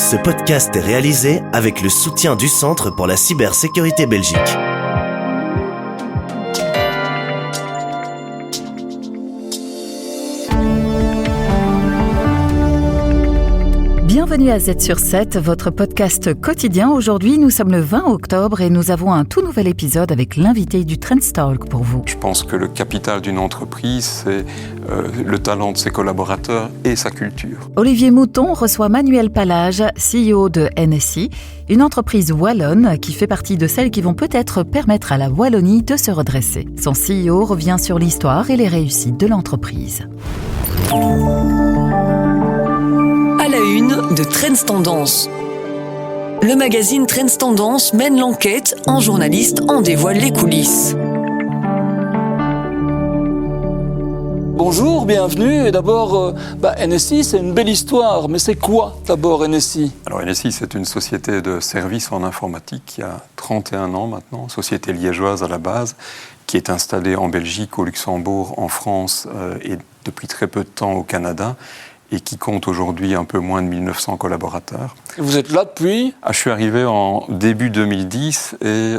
Ce podcast est réalisé avec le soutien du Centre pour la cybersécurité Belgique. Bienvenue à Z sur 7, votre podcast quotidien. Aujourd'hui, nous sommes le 20 octobre et nous avons un tout nouvel épisode avec l'invité du Trendstalk pour vous. Je pense que le capital d'une entreprise, c'est le talent de ses collaborateurs et sa culture. Olivier Mouton reçoit Manuel Palage, CEO de NSI, une entreprise wallonne qui fait partie de celles qui vont peut-être permettre à la Wallonie de se redresser. Son CEO revient sur l'histoire et les réussites de l'entreprise. À la une de Trends Tendance. Le magazine Trends Tendance mène l'enquête, un journaliste en dévoile les coulisses. Bonjour, bienvenue. Et d'abord, NSI, c'est une belle histoire. Mais c'est quoi d'abord NSI ? Alors NSI, c'est une société de services en informatique qui a 31 ans maintenant, société liégeoise à la base, qui est installée en Belgique, au Luxembourg, en France et depuis très peu de temps au Canada, et qui compte aujourd'hui un peu moins de 1900 collaborateurs. Et vous êtes là depuis ? Je suis arrivé en début 2010 et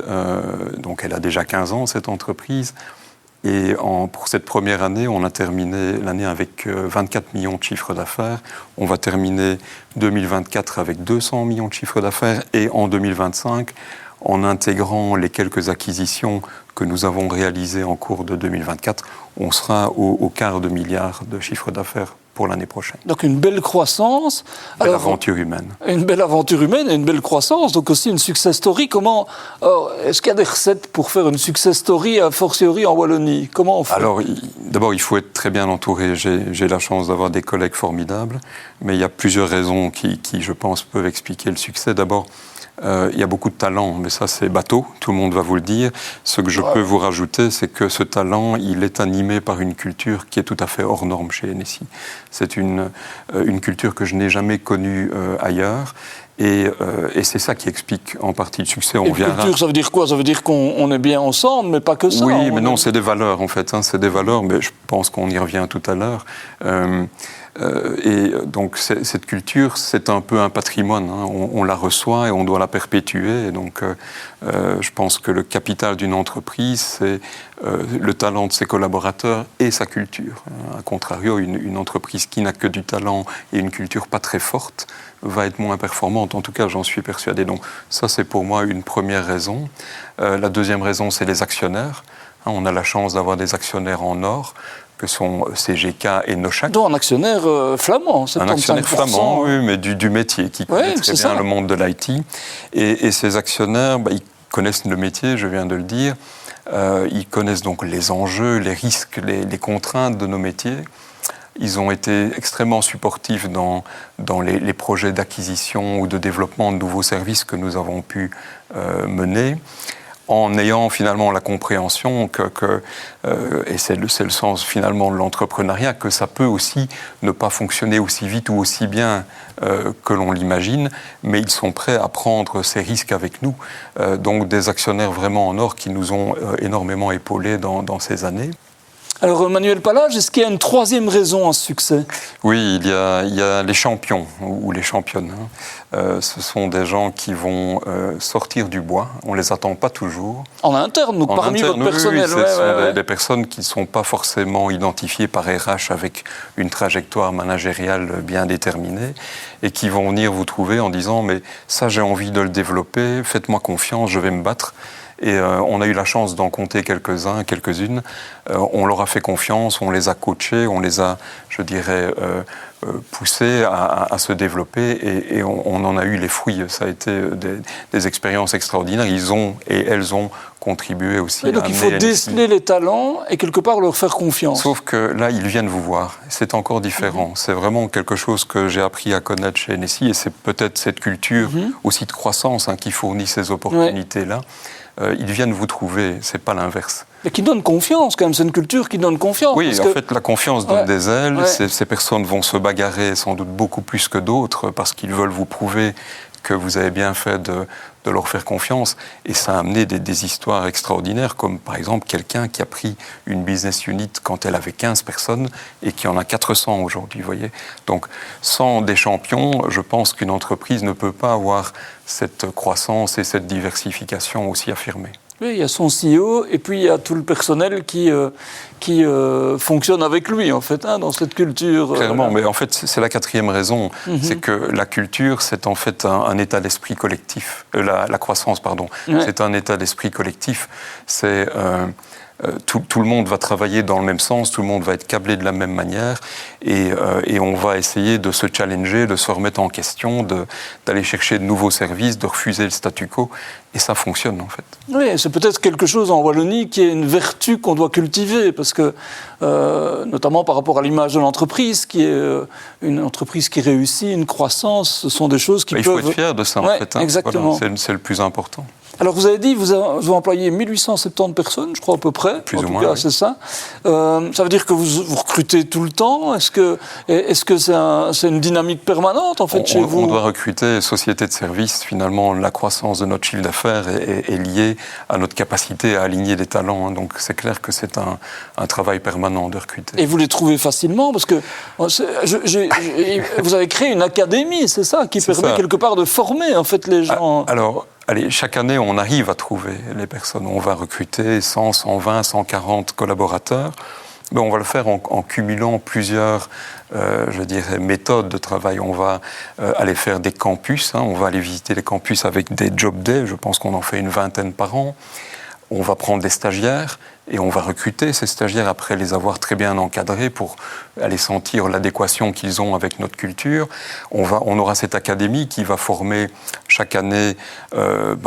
donc elle a déjà 15 ans cette entreprise. Et pour cette première année, on a terminé l'année avec 24 millions de chiffres d'affaires. On va terminer 2024 avec 200 millions de chiffres d'affaires et en 2025, en intégrant les quelques acquisitions que nous avons réalisées en cours de 2024, on sera au quart de milliard de chiffre d'affaires pour l'année prochaine. Donc une belle croissance. Une belle aventure humaine. Une belle aventure humaine et une belle croissance, donc aussi une success story. Est-ce qu'il y a des recettes pour faire une success story, a fortiori en Wallonie ? Comment on fait ? Alors, d'abord, il faut être très bien entouré. J'ai la chance d'avoir des collègues formidables, mais il y a plusieurs raisons qui, je pense, peuvent expliquer le succès. D'abord, il y a beaucoup de talent, mais ça c'est bateau, tout le monde va vous le dire. Ce que je peux vous rajouter, c'est que ce talent, il est animé par une culture qui est tout à fait hors norme chez NSI. C'est une culture que je n'ai jamais connue ailleurs. Et c'est ça qui explique en partie le succès. Et culture, ça veut dire quoi ? Ça veut dire qu'on est bien ensemble, mais pas que ça. Oui, mais non, c'est des valeurs en fait. C'est des valeurs, mais je pense qu'on y revient tout à l'heure. Et donc cette culture, c'est un peu un patrimoine. On la reçoit et on doit la perpétuer. Et donc je pense que le capital d'une entreprise, c'est le talent de ses collaborateurs et sa culture. A contrario, une entreprise qui n'a que du talent et une culture pas très forte va être moins performante. En tout cas, j'en suis persuadé. Donc ça, c'est pour moi une première raison. La deuxième raison, c'est les actionnaires. On a la chance d'avoir des actionnaires en or, que sont CGK et Nochac. Donc un actionnaire flamand, 75%. Un actionnaire flamand, oui, mais du métier, qui connaît très bien le monde de l'IT. Et ces actionnaires, ils connaissent le métier, je viens de le dire. Ils connaissent donc les enjeux, les risques, les contraintes de nos métiers. Ils ont été extrêmement supportifs dans les projets d'acquisition ou de développement de nouveaux services que nous avons pu mener, en ayant finalement la compréhension et c'est le sens finalement de l'entrepreneuriat, que ça peut aussi ne pas fonctionner aussi vite ou aussi bien que l'on l'imagine, mais ils sont prêts à prendre ces risques avec nous. Donc des actionnaires vraiment en or qui nous ont énormément épaulés dans ces années. Alors Manuel Palage, est-ce qu'il y a une troisième raison à ce succès ? Oui, il y a les champions ou les championnes. Ce sont des gens qui vont sortir du bois. On ne les attend pas toujours. En interne, donc parmi votre personnel. Oui, ce sont des personnes qui ne sont pas forcément identifiées par RH avec une trajectoire managériale bien déterminée et qui vont venir vous trouver en disant « mais ça j'ai envie de le développer, faites-moi confiance, je vais me battre ». Et on a eu la chance d'en compter quelques-uns, quelques-unes. On leur a fait confiance, on les a coachés, on les a, je dirais, poussés à se développer et on en a eu les fruits. Ça a été des expériences extraordinaires. Ils ont et elles ont contribué aussi. Et donc il faut déceler les talents et quelque part leur faire confiance. Sauf que là, ils viennent vous voir. C'est encore différent. C'est vraiment quelque chose que j'ai appris à connaître chez NSI et c'est peut-être cette culture aussi de croissance qui fournit ces opportunités-là. Ils viennent vous trouver, c'est pas l'inverse. Et qui donne confiance, quand même, c'est une culture qui donne confiance. Oui, en fait, la confiance donne des ailes. Ces personnes vont se bagarrer sans doute beaucoup plus que d'autres parce qu'ils veulent vous prouver que vous avez bien fait de leur faire confiance. Et ça a amené des histoires extraordinaires, comme par exemple quelqu'un qui a pris une business unit quand elle avait 15 personnes et qui en a 400 aujourd'hui, vous voyez. Donc, sans des champions, je pense qu'une entreprise ne peut pas avoir cette croissance et cette diversification aussi affirmée. Oui, il y a son CEO et puis il y a tout le personnel qui fonctionne avec lui, en fait, dans cette culture. Clairement, mais en fait, c'est la quatrième raison. C'est que la culture, c'est en fait un état d'esprit collectif. La croissance, pardon. Ouais. C'est un état d'esprit collectif. C'est... tout le monde va travailler dans le même sens, tout le monde va être câblé de la même manière et on va essayer de se challenger, de se remettre en question, d'aller chercher de nouveaux services, de refuser le statu quo et ça fonctionne en fait. Oui, c'est peut-être quelque chose en Wallonie qui est une vertu qu'on doit cultiver parce que notamment par rapport à l'image de l'entreprise qui est une entreprise qui réussit, une croissance, ce sont des choses qui peuvent... Il faut être fier de ça en fait. Exactement. Voilà, c'est le plus important. Alors, vous avez dit, vous employez 1870 personnes, je crois, à peu près. Plus ou moins, cas, oui. C'est ça. Ça veut dire que vous recrutez tout le temps. Est-ce que c'est une dynamique permanente, en fait, chez vous? On doit recruter. Société de services, finalement, la croissance de notre chiffre d'affaires est liée à notre capacité à aligner des talents. Donc, c'est clair que c'est un travail permanent de recruter. Et vous les trouvez facilement? Parce que vous avez créé une académie, c'est ça, qui permet quelque part de former, en fait, les gens. Alors... Allez, chaque année, on arrive à trouver les personnes. On va recruter 100, 120, 140 collaborateurs. Mais on va le faire en cumulant plusieurs, je dirais, méthodes de travail. On va aller faire des campus. On va aller visiter les campus avec des job days. Je pense qu'on en fait une 20aine par an. On va prendre des stagiaires et on va recruter ces stagiaires après les avoir très bien encadrés pour aller sentir l'adéquation qu'ils ont avec notre culture. On aura cette académie qui va former chaque année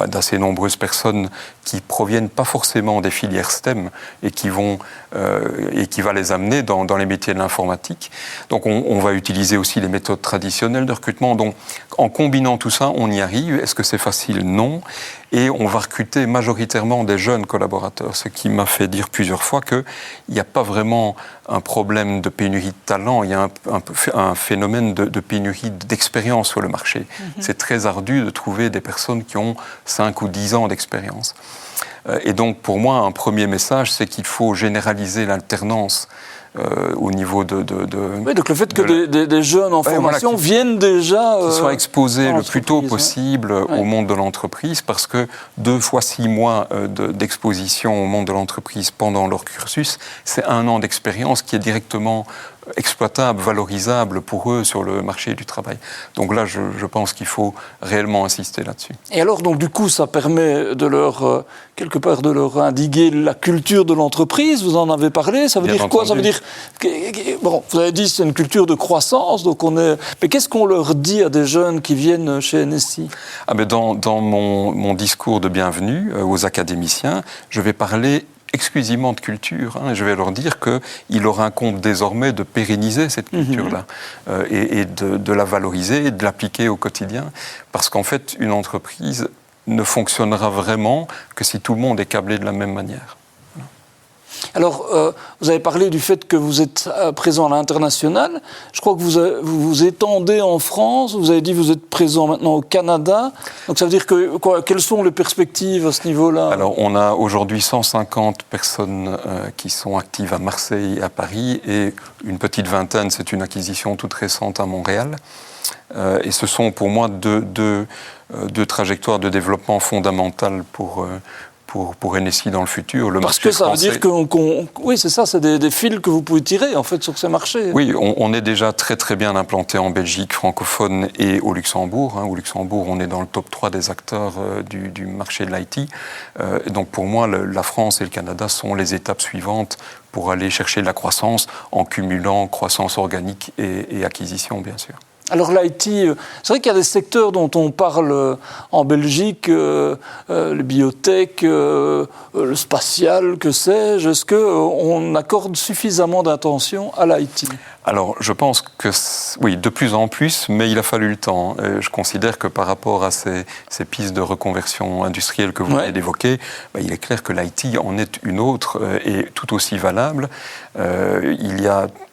d'assez nombreuses personnes qui proviennent pas forcément des filières STEM et qui va les amener dans les métiers de l'informatique. Donc on va utiliser aussi les méthodes traditionnelles de recrutement. Donc en combinant tout ça, on y arrive. Est-ce que c'est facile? Non. Et on va recruter majoritairement des jeunes collaborateurs, ce qui m'a fait dire plusieurs fois qu'il n'y a pas vraiment un problème de pénurie de talent, il y a un phénomène de pénurie d'expérience sur le marché. C'est très ardu de trouver des personnes qui ont 5 ou 10 ans d'expérience. Et donc pour moi, un premier message, c'est qu'il faut généraliser l'alternance au niveau de... Oui, donc le fait que des jeunes en formation viennent déjà... Qu'ils soient exposés le plus tôt possible au monde de l'entreprise, parce que 2 fois 6 mois d'exposition au monde de l'entreprise pendant leur cursus, c'est 1 an d'expérience qui est directement exploitable, valorisable pour eux sur le marché du travail. Donc là, je pense qu'il faut réellement insister là-dessus. Et alors, donc, du coup, ça permet de leur, quelque part, de leur indiquer la culture de l'entreprise. Vous en avez parlé. Ça veut dire quoi? Ça veut dire, bon, vous avez dit c'est une culture de croissance, donc mais qu'est-ce qu'on leur dit à des jeunes qui viennent chez NSI? Dans mon discours de bienvenue aux académiciens, je vais parler exclusivement de culture. Je vais leur dire qu'il leur incombe désormais de pérenniser cette culture-là et de la valoriser et de l'appliquer au quotidien. Parce qu'en fait, une entreprise ne fonctionnera vraiment que si tout le monde est câblé de la même manière. Alors, vous avez parlé du fait que vous êtes présent à l'international. Je crois que vous vous étendez en France. Vous avez dit que vous êtes présent maintenant au Canada. Donc, ça veut dire que quelles sont les perspectives à ce niveau-là? Alors, on a aujourd'hui 150 personnes qui sont actives à Marseille et à Paris et une petite vingtaine, c'est une acquisition toute récente à Montréal. Et ce sont pour moi deux trajectoires de développement fondamentales pour NSI dans le futur. Parce que ça veut dire oui, c'est ça, c'est des fils que vous pouvez tirer en fait sur ces marchés. Oui, on est déjà très très bien implanté en Belgique francophone et au Luxembourg. Au Luxembourg, on est dans le top 3 des acteurs du marché de l'IT. Et donc pour moi, la France et le Canada sont les étapes suivantes pour aller chercher de la croissance en cumulant croissance organique et acquisition, bien sûr. Alors l'IT, c'est vrai qu'il y a des secteurs dont on parle en Belgique, le biotech, le spatial, que sais-je. Est-ce qu'on accorde suffisamment d'attention à l'IT? Alors, je pense que, oui, de plus en plus, mais il a fallu le temps. Je considère que par rapport à ces pistes de reconversion industrielle que vous venez d'évoquer, il est clair que l'IT en est une autre et tout aussi valable.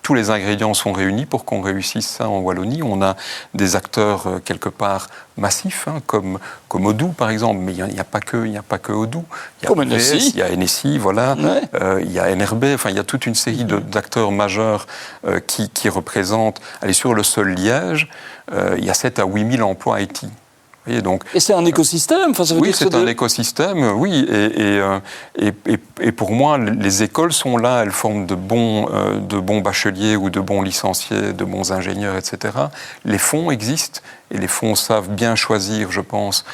Tous les ingrédients sont réunis pour qu'on réussisse ça en Wallonie. On a des acteurs quelque part massifs, comme Odoo par exemple, mais il n'y a pas que Odoo. Il y a NSI. Il y a NSI, voilà. Il y a NRB. Enfin, il y a toute une série d'acteurs majeurs qui représentent, sur le seul Liège, il y a 7 à 8 000 emplois IT. Et c'est un écosystème, ça veut dire c'est un écosystème, oui. Et pour moi, les écoles sont là, elles forment de bons bacheliers ou de bons licenciés, de bons ingénieurs, etc. Les fonds existent et les fonds savent bien choisir, je pense,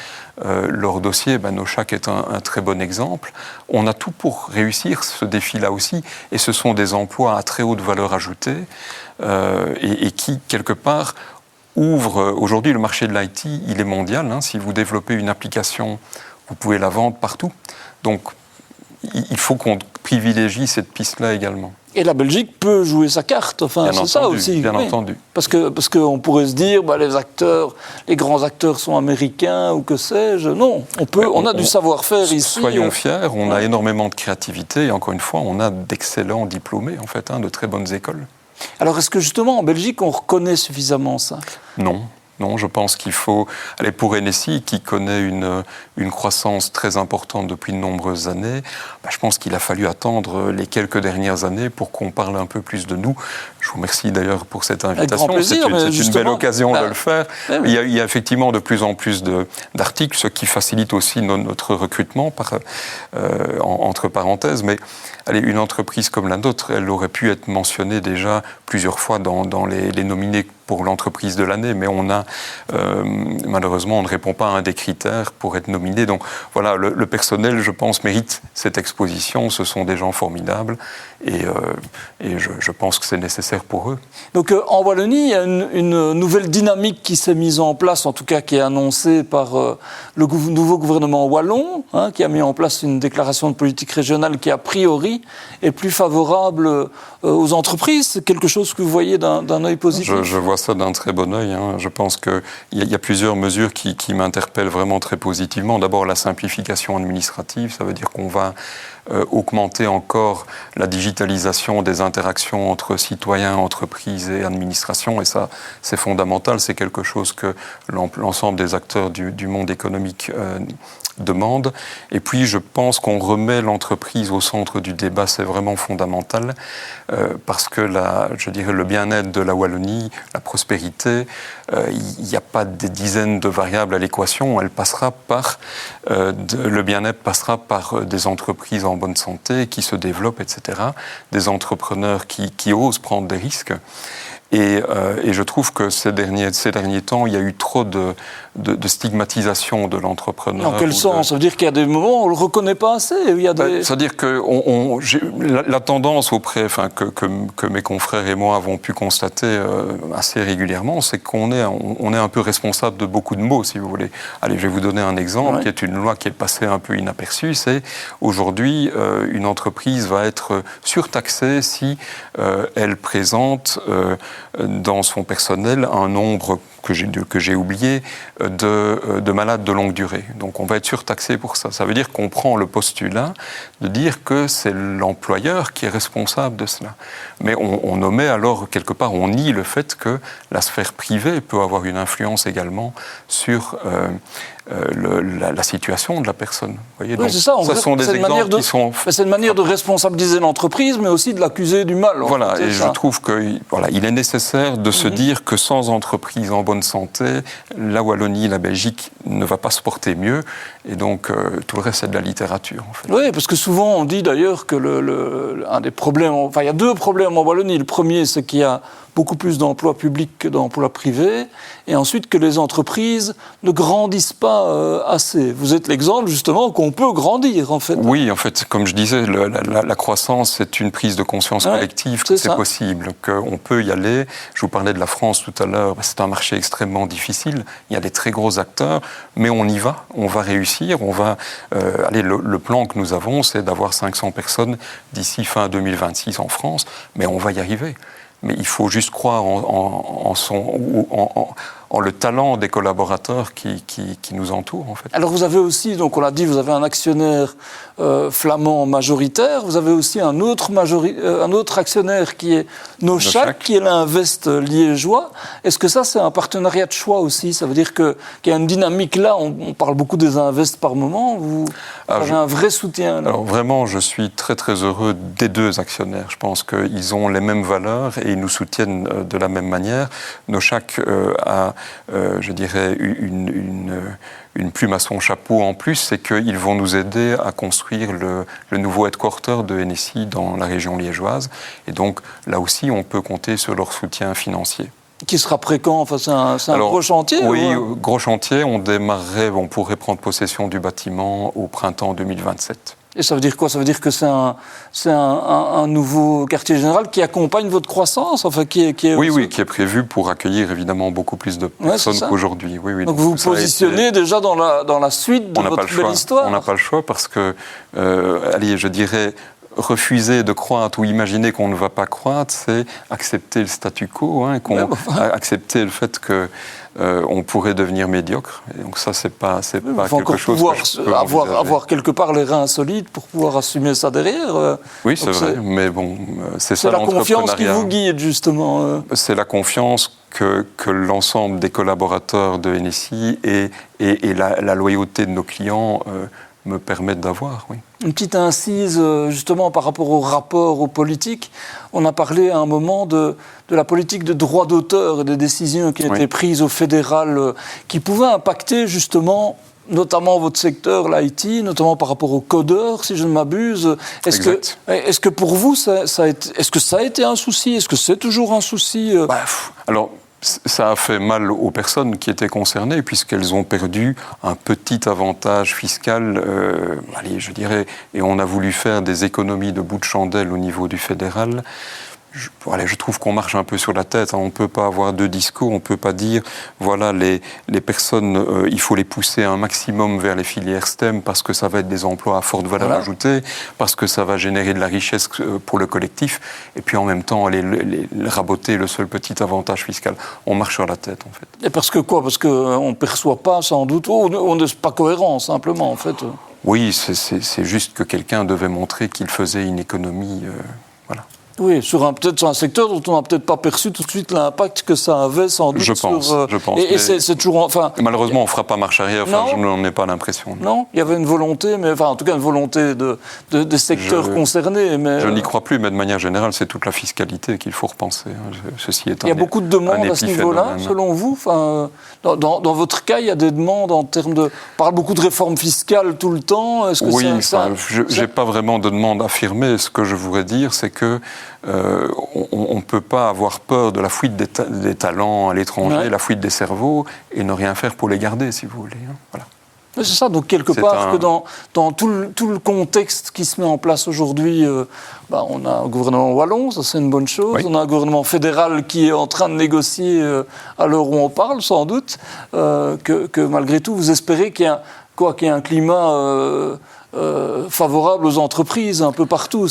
leur dossier. Noshaq est un très bon exemple. On a tout pour réussir ce défi-là aussi. Et ce sont des emplois à très haute valeur ajoutée et qui, quelque part, ouvre aujourd'hui le marché de l'IT, il est mondial. Si vous développez une application, vous pouvez la vendre partout. Donc, il faut qu'on privilégie cette piste-là également. Et la Belgique peut jouer sa carte. Enfin, c'est ça aussi. Bien entendu. Parce qu'on pourrait se dire, les grands acteurs sont américains ou que sais-je. Non, on a du savoir-faire ici. Soyons fiers. On a énormément de créativité et encore une fois, on a d'excellents diplômés en fait, de très bonnes écoles. Alors, est-ce que justement, en Belgique, on reconnaît suffisamment ça ? Non, je pense qu'il faut aller pour NSI, qui connaît une croissance très importante depuis de nombreuses années. Je pense qu'il a fallu attendre les quelques dernières années pour qu'on parle un peu plus de nous. Je vous remercie d'ailleurs pour cette invitation. C'est une belle occasion de le faire. Il y a effectivement de plus en plus d'articles, ce qui facilite aussi notre recrutement, entre parenthèses. Mais une entreprise comme la nôtre, elle aurait pu être mentionnée déjà plusieurs fois dans les nominés pour l'entreprise de l'année, mais malheureusement, on ne répond pas à un des critères pour être nominé. Donc voilà, le personnel, je pense, mérite cette exposition. Ce sont des gens formidables et je pense que c'est nécessaire pour eux. Donc en Wallonie, il y a une nouvelle dynamique qui s'est mise en place, en tout cas qui est annoncée par le nouveau gouvernement wallon, qui a mis en place une déclaration de politique régionale qui, a priori, est plus favorable aux entreprises. C'est quelque chose que vous voyez d'un œil positif ? Je vois ça d'un très bon œil. Je pense qu'il y a plusieurs mesures qui m'interpellent vraiment très positivement. D'abord, la simplification administrative. Ça veut dire qu'on va augmenter encore la digitalisation des interactions entre citoyens, entreprises et administration. Et ça, c'est fondamental. C'est quelque chose que l'ensemble des acteurs du monde économique demande. Et puis, je pense qu'on remet l'entreprise au centre du débat. C'est vraiment fondamental parce que le bien-être de la Wallonie, la prospérité, il n'y a pas des dizaines de variables à l'équation. Le bien-être passera par des entreprises en bonne santé qui se développent, etc. Des entrepreneurs qui osent prendre des risques. Et je trouve que ces derniers temps, il y a eu trop de stigmatisation de l'entrepreneur. Dans quel sens ? Ça veut dire qu'il y a des moments où on ne le reconnaît pas assez. Ça veut dire que la tendance que mes confrères et moi avons pu constater assez régulièrement, c'est qu'on est un peu responsable de beaucoup de maux, si vous voulez. Allez, je vais vous donner un exemple, qui est une loi qui est passée un peu inaperçue. C'est aujourd'hui, une entreprise va être surtaxée si elle présente dans son personnel un nombre que j'ai oublié de malades de longue durée. Donc on va être surtaxé pour ça. Ça veut dire qu'on prend le postulat de dire que c'est l'employeur qui est responsable de cela. Mais on omet alors, quelque part, on nie le fait que la sphère privée peut avoir une influence également sur la situation de la personne. Vous voyez, donc, c'est ça. Ce sont des exemples qui sont... C'est une manière de responsabiliser l'entreprise, mais aussi de l'accuser du mal. Voilà, et je trouve qu'il est nécessaire de se dire que sans entreprise en bonne santé, la Wallonie, la Belgique ne va pas se porter mieux, et donc tout le reste c'est de la littérature. En fait. Oui, parce que souvent on dit d'ailleurs que un des problèmes, il y a deux problèmes en Wallonie. Le premier, c'est qu'il y a beaucoup plus d'emplois publics que d'emplois privés, et ensuite que les entreprises ne grandissent pas assez. Vous êtes l'exemple, justement, qu'on peut grandir, en fait. Oui, en fait, comme je disais, la croissance, c'est une prise de conscience collective, que c'est possible, qu'on peut y aller. Je vous parlais de la France tout à l'heure, c'est un marché extrêmement difficile, il y a des très gros acteurs, mais on y va, on va réussir, le plan que nous avons, c'est d'avoir 500 personnes d'ici fin 2026 en France, mais on va y arriver. mais il faut juste croire en le talent des collaborateurs qui nous entourent, en fait. Alors vous avez aussi, donc on l'a dit, vous avez un actionnaire flamand majoritaire, vous avez aussi un autre actionnaire qui est Nochac, qui est l'Invest liégeois. Est-ce que ça, c'est un partenariat de choix aussi? Ça veut dire qu'il y a une dynamique là, on parle beaucoup des Invest par moment, vous avez un vrai soutien là. Alors vraiment, je suis très très heureux des deux actionnaires. Je pense qu'ils ont les mêmes valeurs et ils nous soutiennent de la même manière. Nochac a, je dirais, une plume à son chapeau en plus, c'est qu'ils vont nous aider à construire le nouveau headquarter de NSI dans la région liégeoise. Et donc, là aussi, on peut compter sur leur soutien financier. Qui sera prêt quand? Enfin, c'est un gros chantier? Oui, gros chantier. On pourrait prendre possession du bâtiment au printemps 2027. Et ça veut dire quoi? Ça veut dire que c'est un nouveau quartier général qui accompagne votre croissance, enfin qui est qui est prévu pour accueillir évidemment beaucoup plus de personnes qu'aujourd'hui. Oui, donc vous vous positionnez déjà dans la suite de votre belle histoire. On n'a pas le choix parce que, je dirais, refuser de croître ou imaginer qu'on ne va pas croître, c'est accepter le statu quo, accepter le fait que on pourrait devenir médiocre. Et donc ça, c'est pas quelque chose que je peux avoir quelque part les reins solides pour pouvoir assumer ça derrière. Oui, c'est vrai, mais bon, c'est ça l'entrepreneuriat. C'est la confiance qui vous guide, justement. C'est la confiance que l'ensemble des collaborateurs de NSI et la loyauté de nos clients me permettent d'avoir, oui. Une petite incise, justement, par rapport au rapport aux politiques. On a parlé à un moment de la politique de droit d'auteur et des décisions qui ont été prises au fédéral, qui pouvaient impacter, justement, notamment votre secteur, l'IT, notamment par rapport aux codeurs, si je ne m'abuse. Est-ce que pour vous, est-ce que ça a été un souci? Est-ce que c'est toujours un souci? Alors, ça a fait mal aux personnes qui étaient concernées puisqu'elles ont perdu un petit avantage fiscal, je dirais, et on a voulu faire des économies de bout de chandelle au niveau du fédéral. Je trouve qu'on marche un peu sur la tête. On ne peut pas avoir deux discours. On ne peut pas dire, voilà, les personnes, il faut les pousser un maximum vers les filières STEM parce que ça va être des emplois à forte valeur ajoutée, parce que ça va générer de la richesse pour le collectif, et puis en même temps, les raboter le seul petit avantage fiscal. On marche sur la tête, en fait. Et parce que quoi? Parce qu'on ne perçoit pas, sans doute, on n'est pas cohérent, simplement, en fait. Oui, c'est juste que quelqu'un devait montrer qu'il faisait une économie, voilà. Oui, peut-être sur un secteur dont on n'a peut-être pas perçu tout de suite l'impact que ça avait, sans doute. Je pense. Et c'est toujours... Malheureusement, on ne fera pas marche arrière. Je n'en ai pas l'impression. Non, il y avait une volonté, mais en tout cas une volonté des secteurs concernés. Mais je n'y crois plus, mais de manière générale, c'est toute la fiscalité qu'il faut repenser. Ceci étant, il y a beaucoup de demandes à ce niveau-là, selon vous. Dans votre cas, il y a des demandes en termes de... On parle beaucoup de réforme fiscale tout le temps. Est-ce que je n'ai pas vraiment de demande affirmée. Ce que je voudrais dire, c'est que on ne peut pas avoir peur de la fuite des talents à l'étranger, la fuite des cerveaux, et ne rien faire pour les garder, si vous voulez. Voilà. C'est ça, donc quelque part, que dans tout le contexte qui se met en place aujourd'hui, on a un gouvernement wallon, ça c'est une bonne chose, on a un gouvernement fédéral qui est en train de négocier à l'heure où on parle, sans doute, que malgré tout, vous espérez qu'il y ait un climat... favorable aux entreprises un peu partout.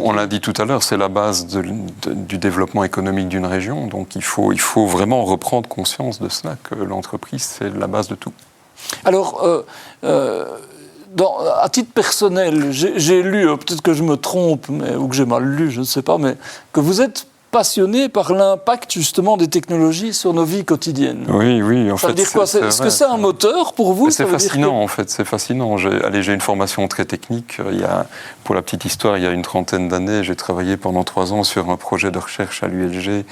On l'a dit tout à l'heure, c'est la base du développement économique d'une région. Donc il faut vraiment reprendre conscience de cela, que l'entreprise, c'est la base de tout. Alors, à titre personnel, j'ai lu, peut-être que je me trompe, ou que j'ai mal lu, je ne sais pas, mais que vous êtes passionné par l'impact justement des technologies sur nos vies quotidiennes. Oui. Ça veut dire quoi? Est-ce que c'est un moteur pour vous? C'est fascinant, en fait. C'est fascinant. J'ai une formation très technique. Pour la petite histoire, il y a une trentaine d'années, j'ai travaillé pendant 3 ans sur un projet de recherche à l'ULG.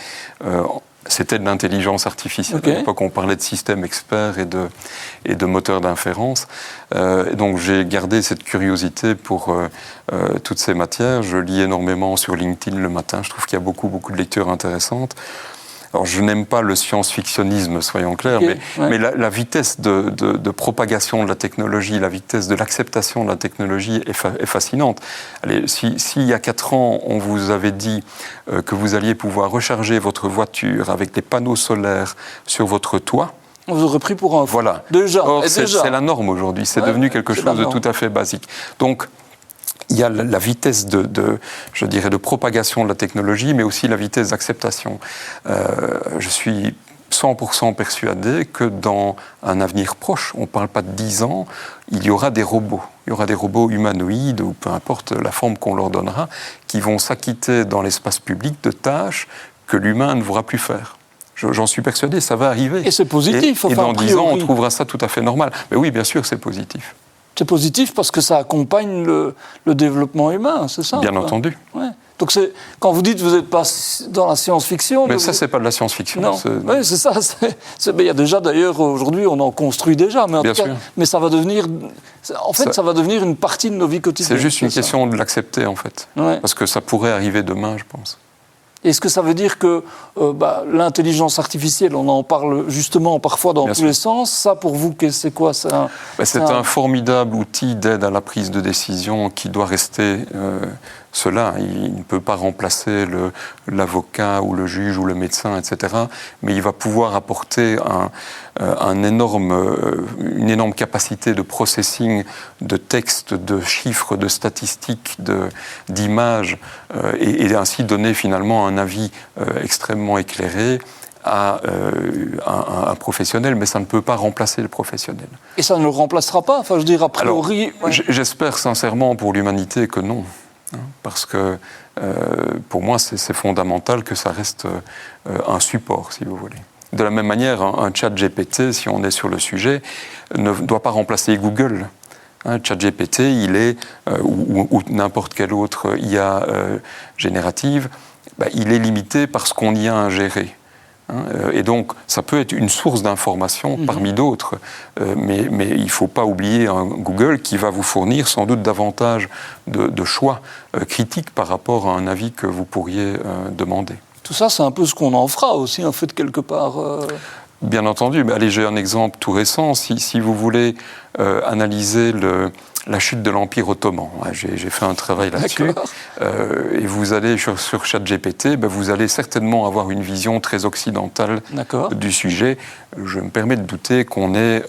C'était de l'intelligence artificielle. À l'époque, on parlait de systèmes experts et de moteurs d'inférence. Donc, j'ai gardé cette curiosité pour toutes ces matières. Je lis énormément sur LinkedIn le matin. Je trouve qu'il y a beaucoup de lectures intéressantes. Alors, je n'aime pas le science-fictionnisme, soyons clairs, mais la vitesse de propagation de la technologie, la vitesse de l'acceptation de la technologie est fascinante. Allez, s'il y a 4 ans, on vous avait dit que vous alliez pouvoir recharger votre voiture avec des panneaux solaires sur votre toit, on vous aurait pris pour un fou. Voilà. Déjà. Or, c'est la norme aujourd'hui. C'est devenu quelque chose de tout à fait basique. Donc, il y a la vitesse de propagation de la technologie, mais aussi la vitesse d'acceptation. Je suis 100% persuadé que dans un avenir proche, on ne parle pas de 10 ans, il y aura des robots. Il y aura des robots humanoïdes, ou peu importe la forme qu'on leur donnera, qui vont s'acquitter dans l'espace public de tâches que l'humain ne pourra plus faire. J'en suis persuadé, ça va arriver. Et c'est positif. Et dans 10 ans, on trouvera ça tout à fait normal. Mais oui, bien sûr, c'est positif. C'est positif parce que ça accompagne le développement humain, c'est ça? Bien entendu. Ouais. Donc quand vous dites que vous n'êtes pas dans la science-fiction... Mais ça, c'est pas de la science-fiction. Non, oui, c'est ça. Il y a déjà, d'ailleurs, aujourd'hui, on en construit déjà. Mais, mais ça va devenir... En fait, ça va devenir une partie de nos vies quotidiennes. C'est juste une question de l'accepter, en fait. Ouais. Parce que ça pourrait arriver demain, je pense. Est-ce que ça veut dire que l'intelligence artificielle, on en parle justement parfois dans tous les sens, ça pour vous, c'est quoi ça? C'est un formidable outil d'aide à la prise de décision qui doit rester cela. Il ne peut pas remplacer l'avocat ou le juge ou le médecin, etc. Mais il va pouvoir apporter une énorme capacité de processing de textes, de chiffres, de statistiques, d'images, et ainsi donner finalement un avis extrêmement éclairé à un professionnel, mais ça ne peut pas remplacer le professionnel. Et ça ne le remplacera pas? Enfin, je veux dire, a priori... Alors, j'espère sincèrement pour l'humanité que non. Parce que pour moi, c'est fondamental que ça reste un support, si vous voulez. De la même manière, un chat GPT, si on est sur le sujet, ne doit pas remplacer Google. ChatGPT, il est, ou n'importe quelle autre IA générative, il est limité par ce qu'on y a ingéré. Et donc, ça peut être une source d'information parmi d'autres, mais il ne faut pas oublier Google qui va vous fournir sans doute davantage de choix critiques par rapport à un avis que vous pourriez demander. Tout ça, c'est un peu ce qu'on en fera aussi, en fait, quelque part. Bien entendu. Allez, j'ai un exemple tout récent. Si vous voulez analyser la chute de l'Empire ottoman. J'ai fait un travail là-dessus. Et vous allez sur ChatGPT, vous allez certainement avoir une vision très occidentale du sujet. Je me permets de douter qu'on ait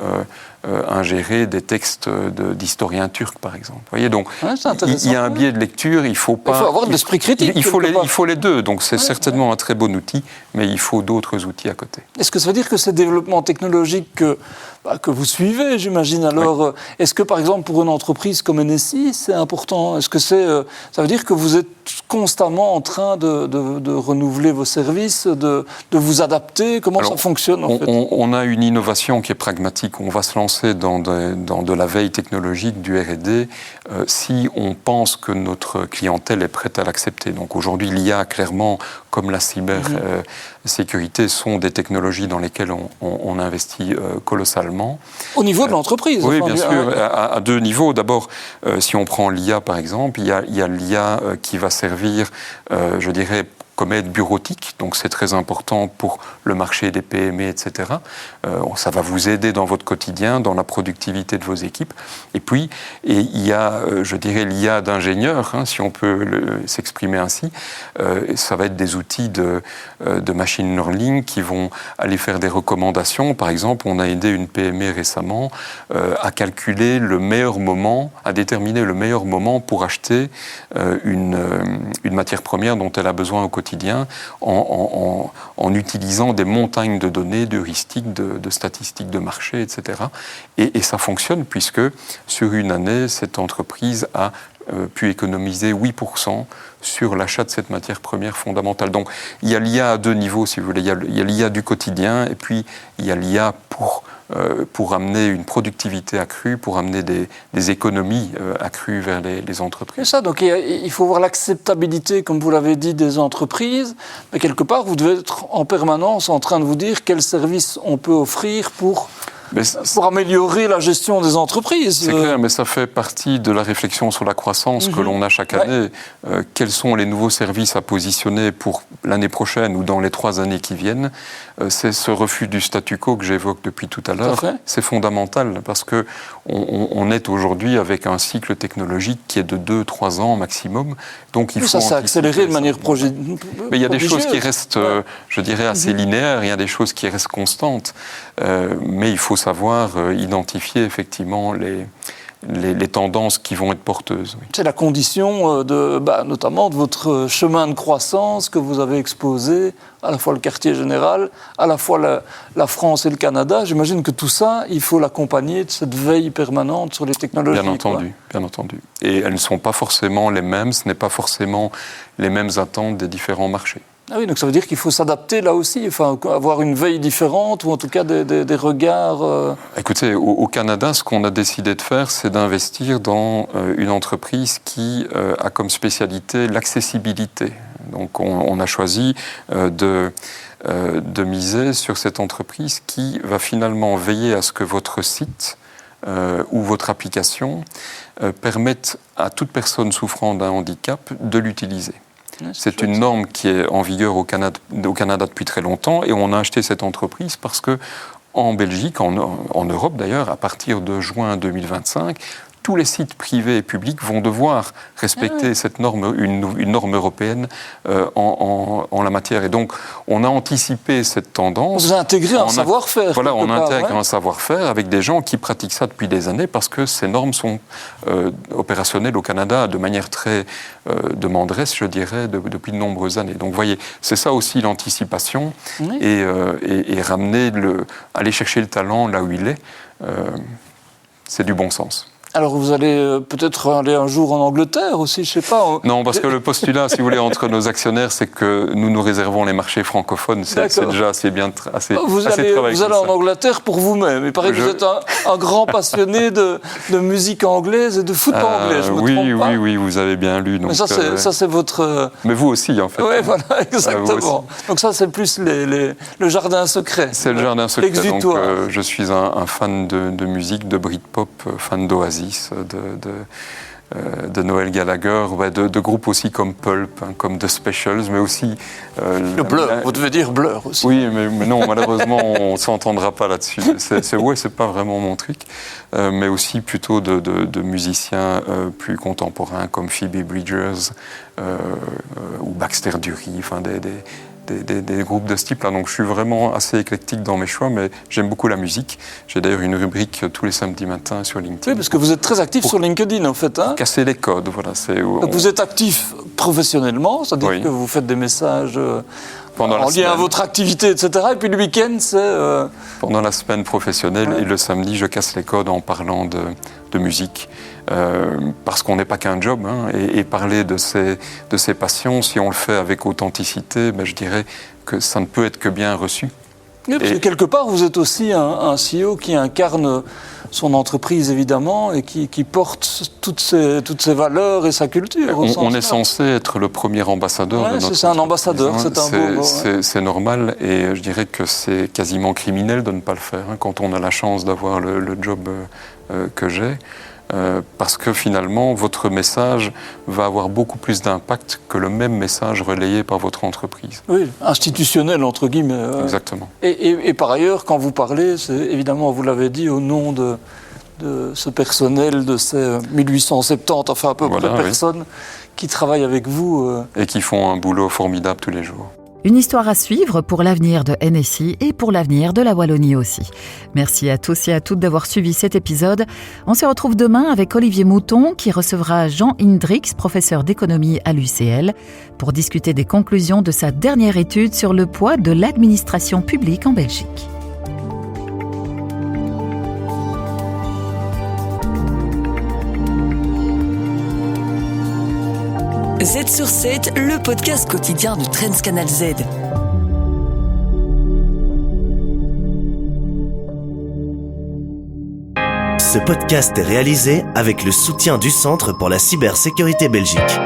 ingéré des textes d'historiens turcs, par exemple. Vous voyez, donc il y a un biais de lecture, il faut pas... Il faut avoir de l'esprit critique. Il faut les deux, donc c'est certainement un très bon outil, mais il faut d'autres outils à côté. Est-ce que ça veut dire que ces développements technologiques que vous suivez, j'imagine, alors, est-ce que, par exemple, pour une entreprise comme NSI, c'est important? Est-ce que ça veut dire que vous êtes constamment en train de renouveler vos services, de vous adapter? Comment ça fonctionne, en fait? On a une innovation qui est pragmatique. On va se lancer dans de la veille technologique, du R&D, si on pense que notre clientèle est prête à l'accepter. Donc aujourd'hui, l'IA, clairement, comme la cybersécurité, sont des technologies dans lesquelles on investit colossalement. Au niveau de l'entreprise? Oui, bien sûr, à deux niveaux. D'abord, si on prend l'IA, par exemple, il y a l'IA qui va servir, je dirais, comme aide bureautique, donc c'est très important pour le marché des PME, etc. Ça va vous aider dans votre quotidien, dans la productivité de vos équipes. Et puis, il y a, je dirais, l'IA d'ingénieur, si on peut s'exprimer ainsi. Ça va être des outils de machine learning qui vont aller faire des recommandations. Par exemple, on a aidé une PME récemment à calculer le meilleur moment, à déterminer le meilleur moment pour acheter une matière première dont elle a besoin au quotidien, en utilisant des montagnes de données, d'heuristiques, de statistiques de marché, etc. Et ça fonctionne puisque sur une année, cette entreprise a pu économiser 8% sur l'achat de cette matière première fondamentale. Donc il y a l'IA à deux niveaux, si vous voulez. Il y a l'IA du quotidien et puis il y a l'IA pour amener une productivité accrue, pour amener des économies accrues vers les entreprises. C'est ça, donc il faut voir l'acceptabilité, comme vous l'avez dit, des entreprises, mais quelque part, vous devez être en permanence en train de vous dire quels services on peut offrir pour améliorer la gestion des entreprises. C'est clair, mais ça fait partie de la réflexion sur la croissance que l'on a chaque année. Quels sont les nouveaux services à positionner pour l'année prochaine ou dans les 3 années qui viennent? C'est ce refus du statu quo que j'évoque depuis tout à l'heure. C'est fondamental parce qu'on est aujourd'hui avec un cycle technologique qui est de 2-3 ans maximum. Donc il faut ça s'est accéléré de manière mais il y a des choses qui restent, je dirais, assez linéaires. Il y a des choses qui restent constantes. Mais il faut savoir identifier effectivement les tendances qui vont être porteuses. Oui. C'est la condition notamment de votre chemin de croissance que vous avez exposé, à la fois le quartier général, à la fois la France et le Canada. J'imagine que tout ça, il faut l'accompagner de cette veille permanente sur les technologies. Bien entendu. Et elles ne sont pas forcément les mêmes, ce n'est pas forcément les mêmes attentes des différents marchés. Ah oui, donc ça veut dire qu'il faut s'adapter là aussi, enfin, avoir une veille différente ou en tout cas des regards... Écoutez, au Canada, ce qu'on a décidé de faire, c'est d'investir dans une entreprise qui a comme spécialité l'accessibilité. Donc on a choisi de miser sur cette entreprise qui va finalement veiller à ce que votre site ou votre application permette à toute personne souffrant d'un handicap de l'utiliser. C'est une norme qui est en vigueur au Canada depuis très longtemps et on a acheté cette entreprise parce que en Belgique, en Europe d'ailleurs, à partir de juin 2025, tous les sites privés et publics vont devoir respecter cette norme, une norme européenne en la matière. Et donc, on a anticipé cette tendance. Vous avez intégré un savoir-faire. Voilà, on intègre un savoir-faire avec des gens qui pratiquent ça depuis des années parce que ces normes sont opérationnelles au Canada de manière très demanderesse, je dirais, depuis de nombreuses années. Donc, vous voyez, c'est ça aussi l'anticipation et ramener aller chercher le talent là où il est, c'est du bon sens. Alors vous allez peut-être aller un jour en Angleterre aussi, je ne sais pas. Non, parce que le postulat, si vous voulez, entre nos actionnaires, c'est que nous réservons les marchés francophones. C'est déjà assez bien travaillé. Vous allez en Angleterre pour vous-même. Il paraît que vous êtes un grand passionné de musique anglaise et de foot anglais, je me trompe pas. Oui, vous avez bien lu. Donc, mais ça, c'est votre... Mais vous aussi, en fait. Oui, voilà, exactement. Donc ça, c'est plus le jardin secret. C'est le jardin secret. Donc je suis un fan de musique, de Britpop, fan d'Oasis. De Noel Gallagher, de groupes aussi comme Pulp, comme The Specials, mais aussi... le Blur, vous devez dire Blur aussi. Oui, mais non, malheureusement, on ne s'entendra pas là-dessus. C'est pas vraiment mon truc. Mais aussi plutôt de musiciens plus contemporains comme Phoebe Bridgers ou Baxter Dury, enfin des groupes de ce type-là. Donc je suis vraiment assez éclectique dans mes choix, mais j'aime beaucoup la musique. J'ai d'ailleurs une rubrique tous les samedis matins sur LinkedIn. Oui, parce que vous êtes très actif sur LinkedIn, en fait. Hein, casser les codes, voilà. Donc vous êtes actif professionnellement, c'est-à-dire que vous faites des messages en lien à votre activité, etc. Et puis le week-end, c'est... Pendant la semaine professionnelle et le samedi, je casse les codes en parlant de musique. Parce qu'on n'est pas qu'un job, hein, et parler de ses passions, si on le fait avec authenticité, je dirais que ça ne peut être que bien reçu. Oui, parce que quelque part, vous êtes aussi un CEO qui incarne son entreprise, évidemment, et qui porte toutes ses valeurs et sa culture. On est censé être le premier ambassadeur de notre entreprise. C'est un ambassadeur, c'est un beau mot. C'est normal, et je dirais que c'est quasiment criminel de ne pas le faire, hein, quand on a la chance d'avoir le job que j'ai. Parce que finalement, votre message va avoir beaucoup plus d'impact que le même message relayé par votre entreprise. Oui, institutionnel, entre guillemets. Exactement. Et par ailleurs, quand vous parlez, c'est évidemment, vous l'avez dit, au nom de ce personnel, de ces 1870, enfin à peu près personnes qui travaillent avec vous. Et qui font un boulot formidable tous les jours. Une histoire à suivre pour l'avenir de NSI et pour l'avenir de la Wallonie aussi. Merci à tous et à toutes d'avoir suivi cet épisode. On se retrouve demain avec Olivier Mouton qui recevra Jean Hendrix, professeur d'économie à l'UCL, pour discuter des conclusions de sa dernière étude sur le poids de l'administration publique en Belgique. Z sur 7, le podcast quotidien de Trends Canal Z. Ce podcast est réalisé avec le soutien du Centre pour la cybersécurité Belgique.